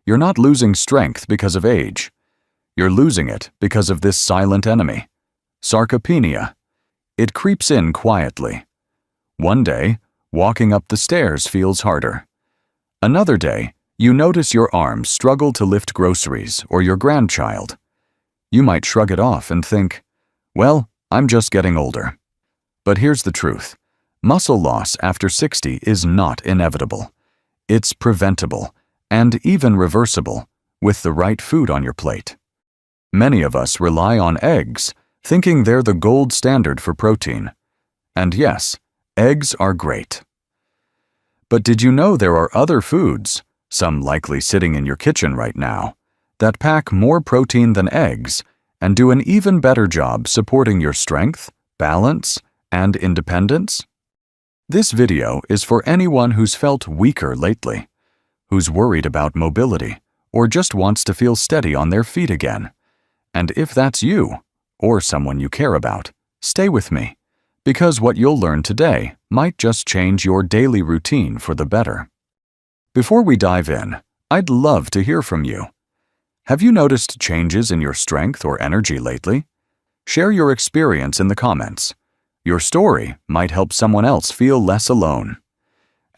you're not losing strength because of age. You're losing it because of this silent enemy, sarcopenia. It creeps in quietly. One day, walking up the stairs feels harder. Another day, you notice your arms struggle to lift groceries or your grandchild. You might shrug it off and think, well, I'm just getting older. But here's the truth. Muscle loss after 60 is not inevitable. It's preventable and even reversible with the right food on your plate. Many of us rely on eggs, thinking they're the gold standard for protein. And yes, eggs are great. But did you know there are other foods, some likely sitting in your kitchen right now, that pack more protein than eggs and do an even better job supporting your strength, balance, and independence? This video is for anyone who's felt weaker lately, who's worried about mobility, or just wants to feel steady on their feet again. And if that's you, or someone you care about, stay with me, because what you'll learn today might just change your daily routine for the better. Before we dive in, I'd love to hear from you. Have you noticed changes in your strength or energy lately? Share your experience in the comments. Your story might help someone else feel less alone.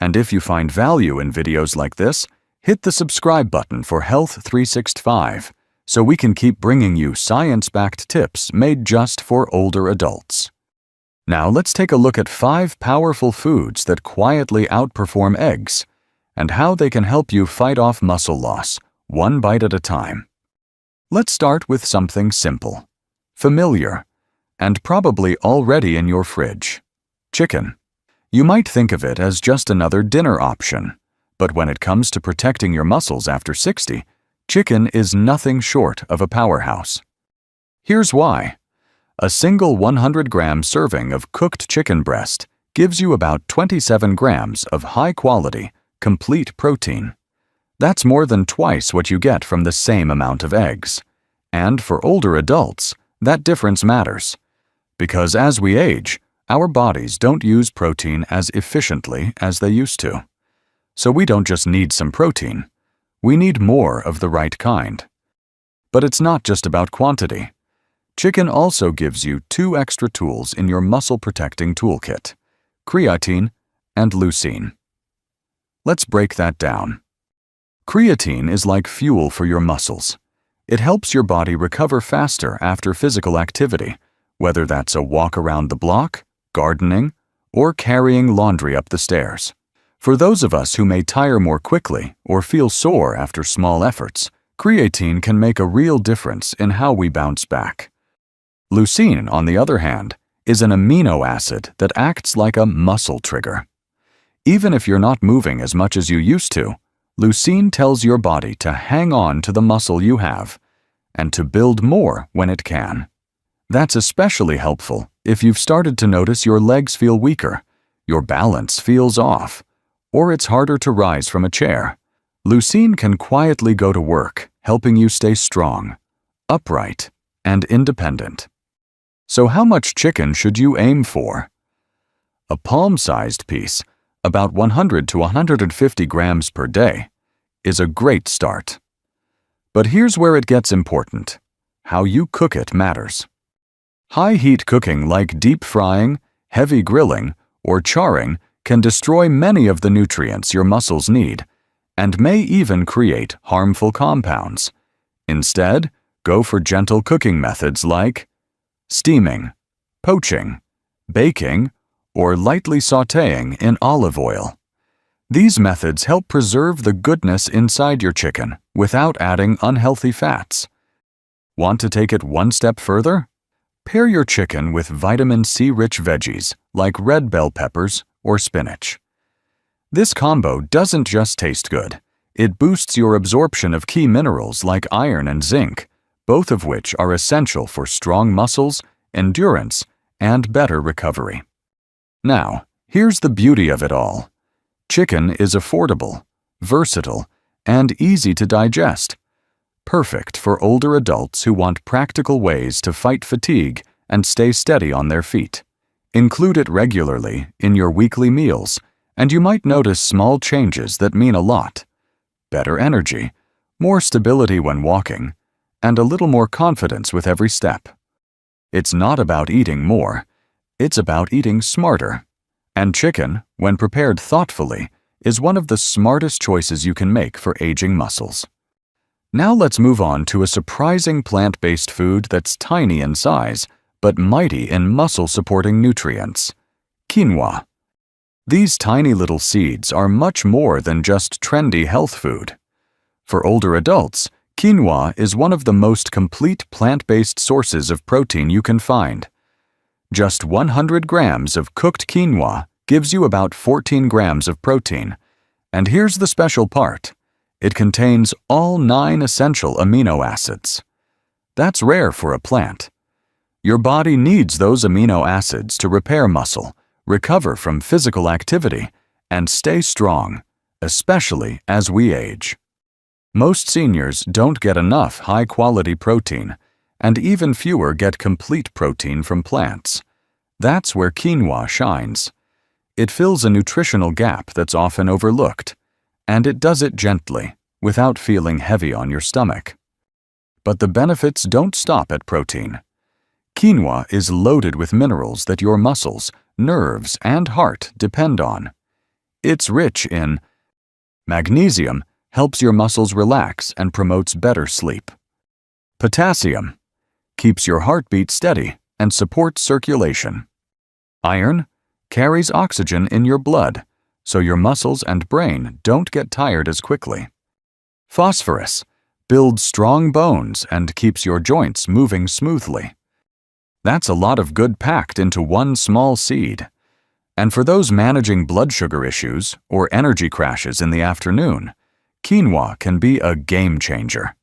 And if you find value in videos like this, hit the subscribe button for Health 365 so we can keep bringing you science-backed tips made just for older adults. Now let's take a look at 5 powerful foods that quietly outperform eggs and how they can help you fight off muscle loss, one bite at a time. Let's start with something simple, familiar, and probably already in your fridge: chicken. You might think of it as just another dinner option, but when it comes to protecting your muscles after 60, chicken is nothing short of a powerhouse. Here's why. A single 100-gram serving of cooked chicken breast gives you about 27 grams of high-quality, complete protein. That's more than twice what you get from the same amount of eggs. And for older adults, that difference matters. Because as we age, our bodies don't use protein as efficiently as they used to. So we don't just need some protein. We need more of the right kind. But it's not just about quantity. Chicken also gives you 2 extra tools in your muscle-protecting toolkit: creatine and leucine. Let's break that down. Creatine is like fuel for your muscles. It helps your body recover faster after physical activity, whether that's a walk around the block, gardening, or carrying laundry up the stairs. For those of us who may tire more quickly or feel sore after small efforts, creatine can make a real difference in how we bounce back. Leucine, on the other hand, is an amino acid that acts like a muscle trigger. Even if you're not moving as much as you used to, leucine tells your body to hang on to the muscle you have and to build more when it can. That's especially helpful if you've started to notice your legs feel weaker, your balance feels off, or it's harder to rise from a chair. Leucine can quietly go to work, helping you stay strong, upright, and independent. So how much chicken should you aim for? A palm-sized piece, about 100 to 150 grams per day, is a great start. But here's where it gets important. How you cook it matters. High-heat cooking like deep frying, heavy grilling, or charring can destroy many of the nutrients your muscles need and may even create harmful compounds. Instead, go for gentle cooking methods like steaming, poaching, baking, or lightly sautéing in olive oil. These methods help preserve the goodness inside your chicken without adding unhealthy fats. Want to take it one step further? Pair your chicken with vitamin C-rich veggies like red bell peppers or spinach. This combo doesn't just taste good. It boosts your absorption of key minerals like iron and zinc, both of which are essential for strong muscles, endurance, and better recovery. Now, here's the beauty of it all. Chicken is affordable, versatile, and easy to digest. Perfect for older adults who want practical ways to fight fatigue and stay steady on their feet. Include it regularly in your weekly meals, and you might notice small changes that mean a lot. Better energy, more stability when walking, and a little more confidence with every step. It's not about eating more, it's about eating smarter. And chicken, when prepared thoughtfully, is one of the smartest choices you can make for aging muscles. Now let's move on to a surprising plant-based food that's tiny in size, but mighty in muscle-supporting nutrients: quinoa. These tiny little seeds are much more than just trendy health food. For older adults, quinoa is one of the most complete plant-based sources of protein you can find. Just 100 grams of cooked quinoa gives you about 14 grams of protein. And here's the special part: it contains all 9 essential amino acids. That's rare for a plant. Your body needs those amino acids to repair muscle, recover from physical activity, and stay strong, especially as we age. Most seniors don't get enough high-quality protein, and even fewer get complete protein from plants. That's where quinoa shines. It fills a nutritional gap that's often overlooked, and it does it gently, without feeling heavy on your stomach. But the benefits don't stop at protein. Quinoa is loaded with minerals that your muscles, nerves, and heart depend on. It's rich in magnesium, helps your muscles relax and promotes better sleep. Potassium keeps your heartbeat steady and supports circulation. Iron carries oxygen in your blood, so your muscles and brain don't get tired as quickly. Phosphorus builds strong bones and keeps your joints moving smoothly. That's a lot of good packed into one small seed. And for those managing blood sugar issues or energy crashes in the afternoon, quinoa can be a game changer.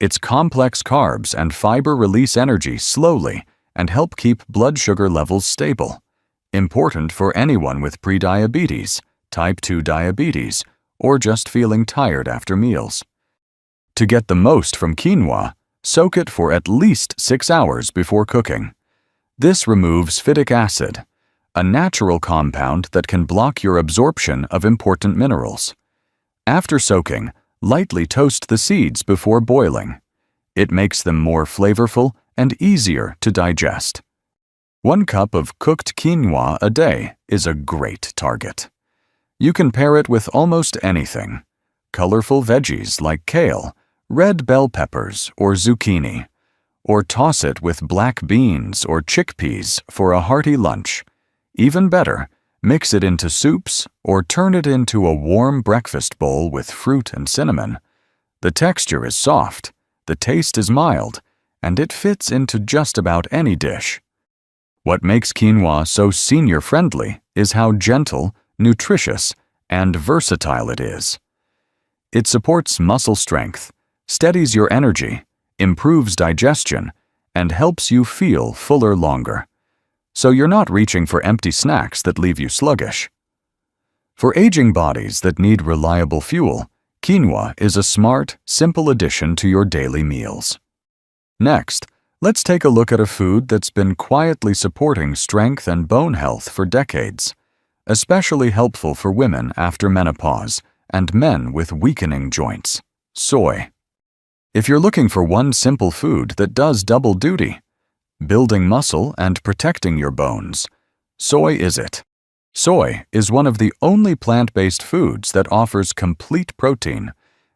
Its complex carbs and fiber release energy slowly and help keep blood sugar levels stable, important for anyone with prediabetes, type 2 diabetes, or just feeling tired after meals. To get the most from quinoa, soak it for at least 6 hours before cooking. This removes phytic acid, a natural compound that can block your absorption of important minerals. After soaking, lightly toast the seeds before boiling. It makes them more flavorful and easier to digest. 1 cup of cooked quinoa a day is a great target. You can pair it with almost anything: colorful veggies like kale, red bell peppers, or zucchini, or toss it with black beans or chickpeas for a hearty lunch. Even better, mix it into soups or turn it into a warm breakfast bowl with fruit and cinnamon. The texture is soft, the taste is mild, and it fits into just about any dish. What makes quinoa so senior-friendly is how gentle, nutritious, and versatile it is. It supports muscle strength, steadies your energy, improves digestion, and helps you feel fuller longer. So you're not reaching for empty snacks that leave you sluggish. For aging bodies that need reliable fuel, quinoa is a smart, simple addition to your daily meals. Next, let's take a look at a food that's been quietly supporting strength and bone health for decades, especially helpful for women after menopause and men with weakening joints: soy. If you're looking for one simple food that does double duty, building muscle and protecting your bones, soy is it. Soy is one of the only plant-based foods that offers complete protein,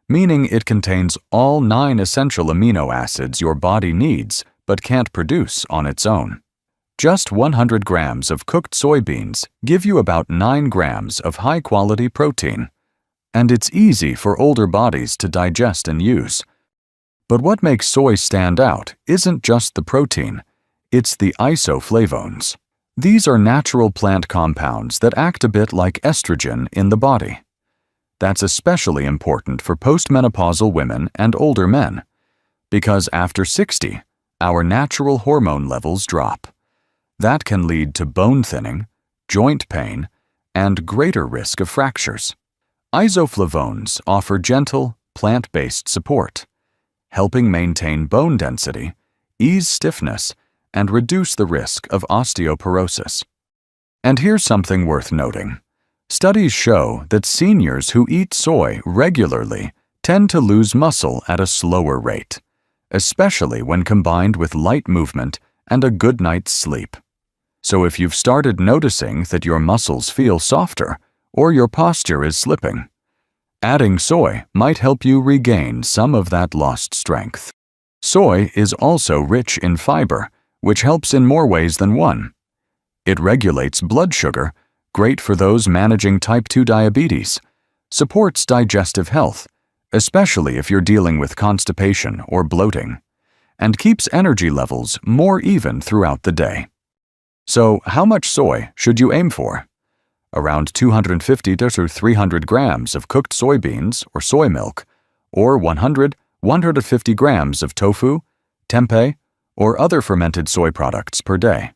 meaning it contains all 9 essential amino acids your body needs but can't produce on its own. Just 100 grams of cooked soybeans give you about 9 grams of high-quality protein, and it's easy for older bodies to digest and use. But what makes soy stand out isn't just the protein, it's the isoflavones. These are natural plant compounds that act a bit like estrogen in the body. That's especially important for postmenopausal women and older men, because after 60, our natural hormone levels drop. That can lead to bone thinning, joint pain, and greater risk of fractures. Isoflavones offer gentle, plant-based support, helping maintain bone density, ease stiffness, and reduce the risk of osteoporosis. And here's something worth noting. Studies show that seniors who eat soy regularly tend to lose muscle at a slower rate, especially when combined with light movement and a good night's sleep. So if you've started noticing that your muscles feel softer or your posture is slipping, adding soy might help you regain some of that lost strength. Soy is also rich in fiber, which helps in more ways than one. It regulates blood sugar, great for those managing type 2 diabetes, supports digestive health, especially if you're dealing with constipation or bloating, and keeps energy levels more even throughout the day. So, how much soy should you aim for? Around 250 to 300 grams of cooked soybeans or soy milk, or 100-150 grams of tofu, tempeh, or other fermented soy products per day.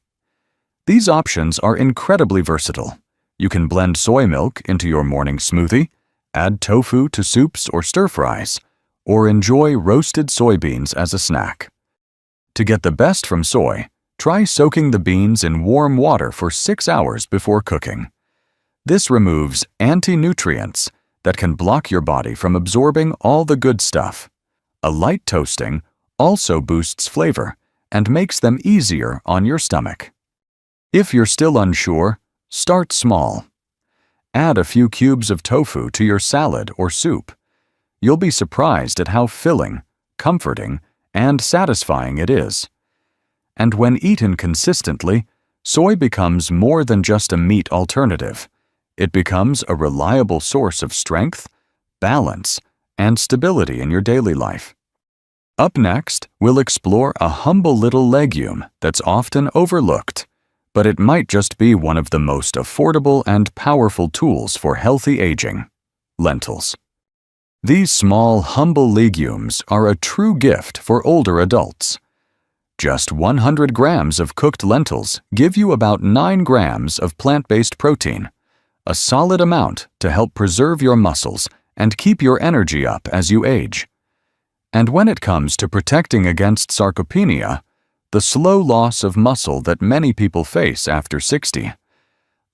These options are incredibly versatile. You can blend soy milk into your morning smoothie, add tofu to soups or stir-fries, or enjoy roasted soybeans as a snack. To get the best from soy, try soaking the beans in warm water for 6 hours before cooking. This removes anti-nutrients that can block your body from absorbing all the good stuff. A light toasting also boosts flavor and makes them easier on your stomach. If you're still unsure, start small. Add a few cubes of tofu to your salad or soup. You'll be surprised at how filling, comforting, and satisfying it is. And when eaten consistently, soy becomes more than just a meat alternative. It becomes a reliable source of strength, balance, and stability in your daily life. Up next, we'll explore a humble little legume that's often overlooked, but it might just be one of the most affordable and powerful tools for healthy aging: lentils. These small, humble legumes are a true gift for older adults. Just 100 grams of cooked lentils give you about 9 grams of plant-based protein, a solid amount to help preserve your muscles and keep your energy up as you age. And when it comes to protecting against sarcopenia, the slow loss of muscle that many people face after 60,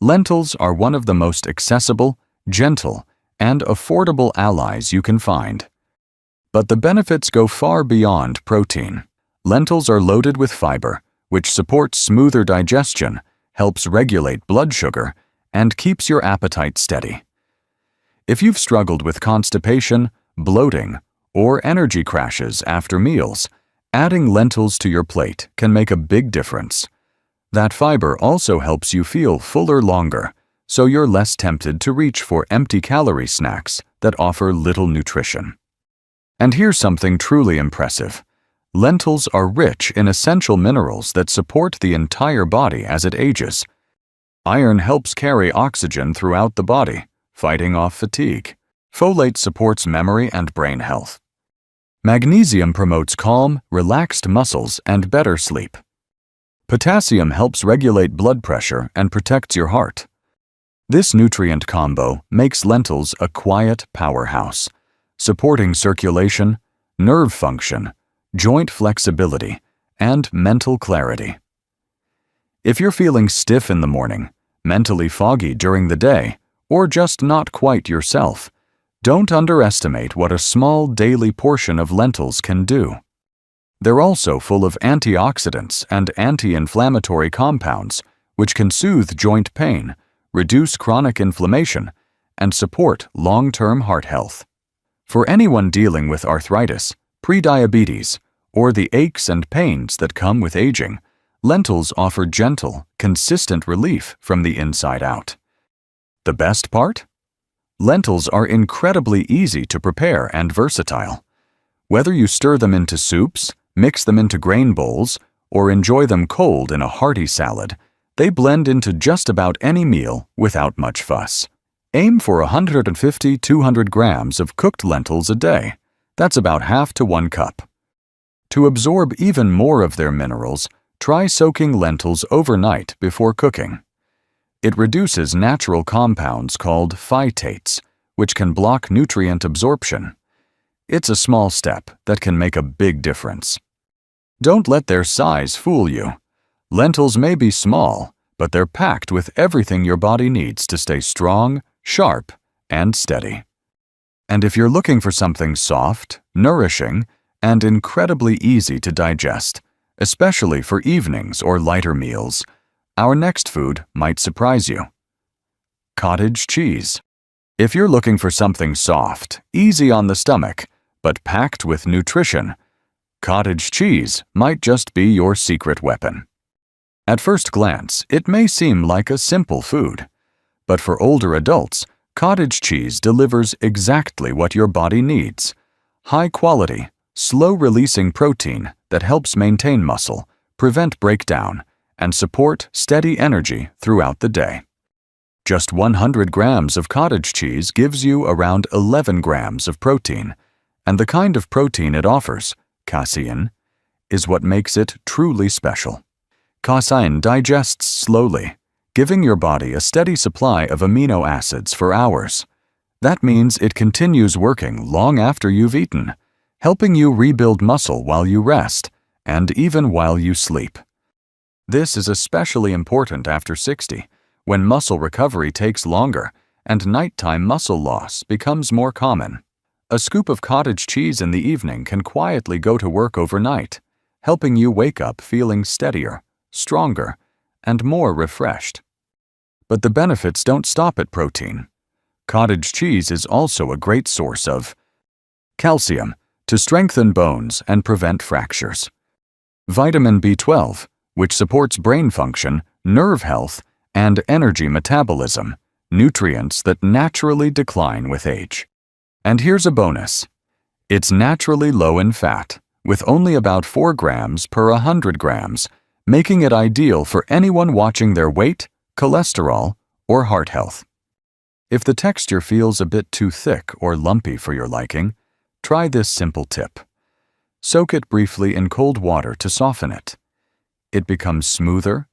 lentils are one of the most accessible, gentle, and affordable allies you can find. But the benefits go far beyond protein. Lentils are loaded with fiber, which supports smoother digestion, helps regulate blood sugar, and keeps your appetite steady. If you've struggled with constipation, bloating, or energy crashes after meals, adding lentils to your plate can make a big difference. That fiber also helps you feel fuller longer, so you're less tempted to reach for empty-calorie snacks that offer little nutrition. And here's something truly impressive. Lentils are rich in essential minerals that support the entire body as it ages. Iron helps carry oxygen throughout the body, fighting off fatigue. Folate supports memory and brain health. Magnesium promotes calm, relaxed muscles and better sleep. Potassium helps regulate blood pressure and protects your heart. This nutrient combo makes lentils a quiet powerhouse, supporting circulation, nerve function, joint flexibility, and mental clarity. If you're feeling stiff in the morning, mentally foggy during the day, or just not quite yourself, don't underestimate what a small daily portion of lentils can do. They're also full of antioxidants and anti-inflammatory compounds, which can soothe joint pain, reduce chronic inflammation, and support long-term heart health. For anyone dealing with arthritis, prediabetes, or the aches and pains that come with aging, lentils offer gentle, consistent relief from the inside out. The best part? Lentils are incredibly easy to prepare and versatile. Whether you stir them into soups, mix them into grain bowls, or enjoy them cold in a hearty salad, they blend into just about any meal without much fuss. Aim for 150-200 grams of cooked lentils a day. That's about half to 1 cup. To absorb even more of their minerals, try soaking lentils overnight before cooking. It reduces natural compounds called phytates, which can block nutrient absorption. It's a small step that can make a big difference. Don't let their size fool you. Lentils may be small, but they're packed with everything your body needs to stay strong, sharp, and steady. And if you're looking for something soft, nourishing, and incredibly easy to digest, especially for evenings or lighter meals, our next food might surprise you. Cottage cheese. If you're looking for something soft, easy on the stomach, but packed with nutrition, cottage cheese might just be your secret weapon. At first glance, it may seem like a simple food, but for older adults, cottage cheese delivers exactly what your body needs: high-quality, slow-releasing protein that helps maintain muscle, prevent breakdown, and support steady energy throughout the day. Just 100 grams of cottage cheese gives you around 11 grams of protein, and the kind of protein it offers, casein, is what makes it truly special. Casein digests slowly, giving your body a steady supply of amino acids for hours. That means it continues working long after you've eaten, helping you rebuild muscle while you rest, and even while you sleep. This is especially important after 60, when muscle recovery takes longer and nighttime muscle loss becomes more common. A scoop of cottage cheese in the evening can quietly go to work overnight, helping you wake up feeling steadier, stronger, and more refreshed. But the benefits don't stop at protein. Cottage cheese is also a great source of calcium to strengthen bones and prevent fractures, vitamin B12, which supports brain function, nerve health, and energy metabolism, nutrients that naturally decline with age. And here's a bonus. It's naturally low in fat, with only about 4 grams per 100 grams, making it ideal for anyone watching their weight, cholesterol, or heart health. If the texture feels a bit too thick or lumpy for your liking, try this simple tip. Soak it briefly in cold water to soften it. It becomes smoother,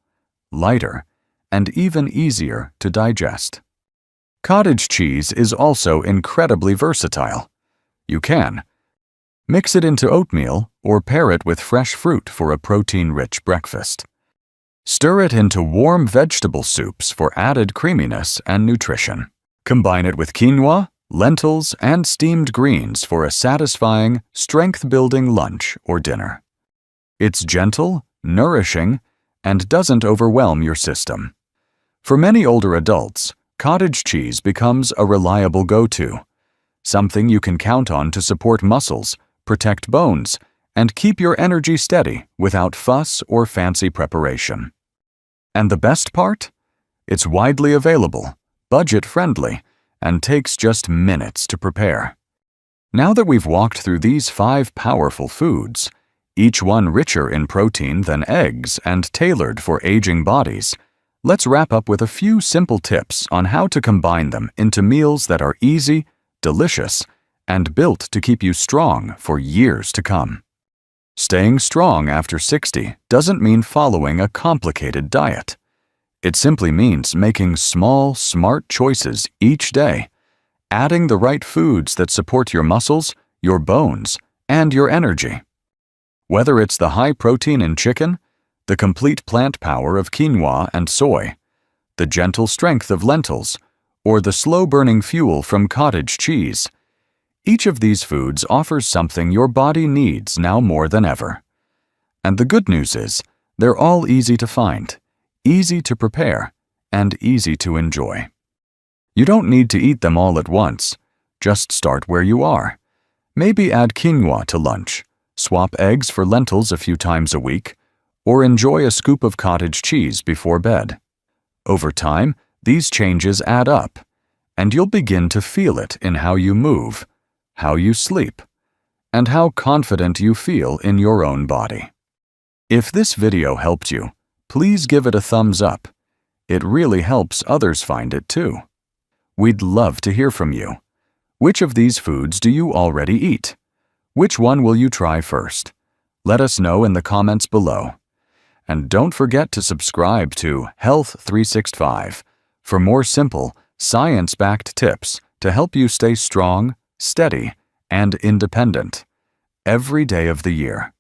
lighter, and even easier to digest. Cottage cheese is also incredibly versatile. You can mix it into oatmeal or pair it with fresh fruit for a protein-rich breakfast. Stir it into warm vegetable soups for added creaminess and nutrition. Combine it with quinoa, lentils, and steamed greens for a satisfying, strength-building lunch or dinner. It's gentle, nourishing, and doesn't overwhelm your system. For many older adults, cottage cheese becomes a reliable go-to, something you can count on to support muscles, protect bones, and keep your energy steady without fuss or fancy preparation. And the best part? It's widely available, budget-friendly, and takes just minutes to prepare. Now that we've walked through these 5 powerful foods, each one richer in protein than eggs and tailored for aging bodies, let's wrap up with a few simple tips on how to combine them into meals that are easy, delicious, and built to keep you strong for years to come. Staying strong after 60 doesn't mean following a complicated diet. It simply means making small, smart choices each day, adding the right foods that support your muscles, your bones, and your energy. Whether it's the high protein in chicken, the complete plant power of quinoa and soy, the gentle strength of lentils, or the slow-burning fuel from cottage cheese, each of these foods offers something your body needs now more than ever. And the good news is, they're all easy to find, easy to prepare, and easy to enjoy. You don't need to eat them all at once. Just start where you are. Maybe add quinoa to lunch, swap eggs for lentils a few times a week, or enjoy a scoop of cottage cheese before bed. Over time, these changes add up, and you'll begin to feel it in how you move, how you sleep, and how confident you feel in your own body. If this video helped you, please give it a thumbs up. It really helps others find it too. We'd love to hear from you. Which of these foods do you already eat? Which one will you try first? Let us know in the comments below. And don't forget to subscribe to Health 365 for more simple, science-backed tips to help you stay strong, steady, and independent every day of the year.